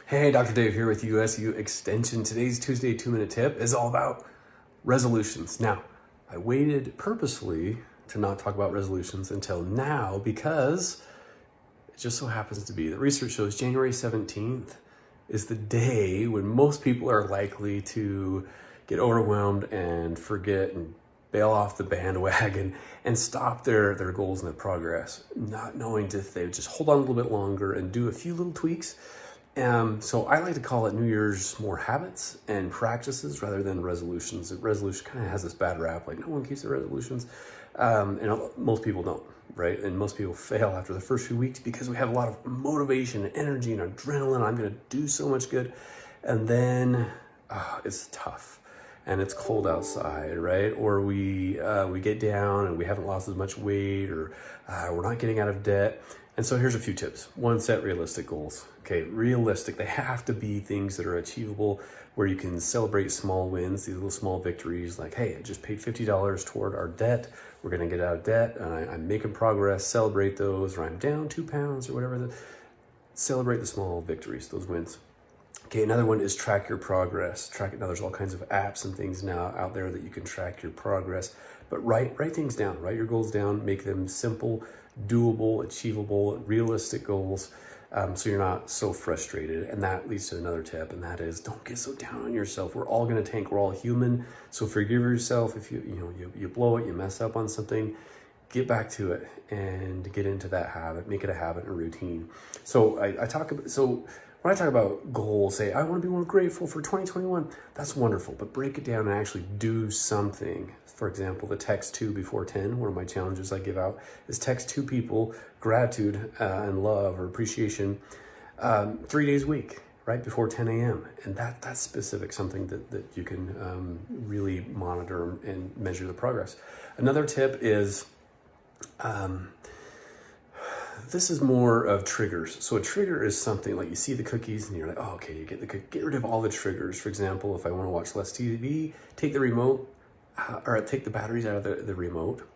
Hey, Dr. Dave here with USU Extension. Today's Tuesday 2-minute tip is all about resolutions. Now, I waited purposely to not talk about resolutions until now because it just so happens to be that research shows January 17th is the day when most people are likely to get overwhelmed and forget and bail off the bandwagon and stop their goals and their progress, not knowing if they just hold on a little bit longer and do a few little tweaks. So I like to call it New Year's more habits and practices rather than resolutions. Resolution kind of has this bad rap, like no one keeps their resolutions. And most people don't, right? And most people fail after the first few weeks because we have a lot of motivation and energy and adrenaline. I'm going to do so much good. And then it's tough and it's cold outside, right? Or we get down and we haven't lost as much weight, or we're not getting out of debt. And so here's a few tips. One, set realistic goals. Okay, realistic. They have to be things that are achievable, where you can celebrate small wins, these little small victories, like, hey, I just paid $50 toward our debt. We're gonna get out of debt, and I'm making progress. Celebrate those, or I'm down 2 pounds, or whatever. Celebrate the small victories, those wins. Okay, another one is track your progress. Now there's all kinds of apps and things now out there that you can track your progress, but write things down, write your goals down, make them simple, doable, achievable, realistic goals, so you're not so frustrated. And that leads to another tip, and that is don't get so down on yourself. We're all gonna tank, we're all human. So forgive yourself if you blow it, you mess up on something. Get back to it and get into that habit, make it a habit and a routine. So when I talk about goals, say, I want to be more grateful for 2021. That's wonderful, but break it down and actually do something. For example, the text 2 before 10, one of my challenges I give out is text 2 people gratitude and love or appreciation 3 days a week, right before 10 a.m. And that's specific, something that you can really monitor and measure the progress. Another tip is, this is more of triggers. So a trigger is something like you see the cookies and you're like, oh, okay, you get rid of all the triggers. For example, if I want to watch less TV, take the remote or take the batteries out of the remote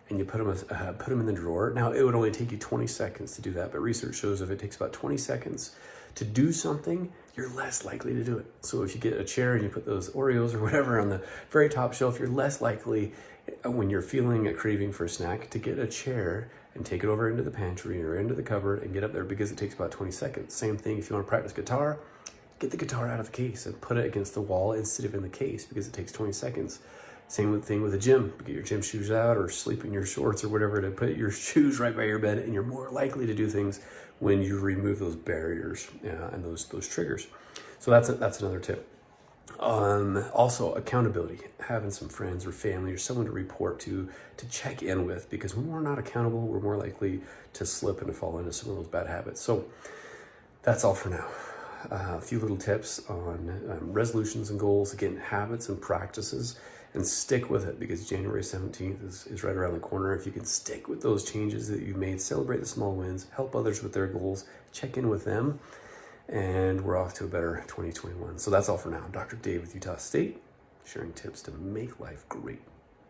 and you put them in the drawer. Now it would only take you 20 seconds to do that, but research shows if it takes about 20 seconds to do something, you're less likely to do it. So if you get a chair and you put those Oreos or whatever on the very top shelf, you're less likely when you're feeling a craving for a snack to get a chair and take it over into the pantry or into the cupboard and get up there, because it takes about 20 seconds. Same thing if you want to practice guitar, get the guitar out of the case and put it against the wall instead of in the case, because it takes 20 seconds. Same thing with the gym. Get your gym shoes out or sleep in your shorts or whatever to put your shoes right by your bed, and you're more likely to do things when you remove those barriers and those triggers. So that's another tip. Also accountability, having some friends or family or someone to report to check in with, because when we're not accountable, we're more likely to slip and to fall into some of those bad habits. So that's all for now. A few little tips on resolutions and goals, again, habits and practices, and stick with it, because January 17th is right around the corner. If you can stick with those changes that you made, celebrate the small wins, help others with their goals, check in with them, and we're off to a better 2021. So that's all for now. I'm Dr. Dave with Utah State, sharing tips to make life great.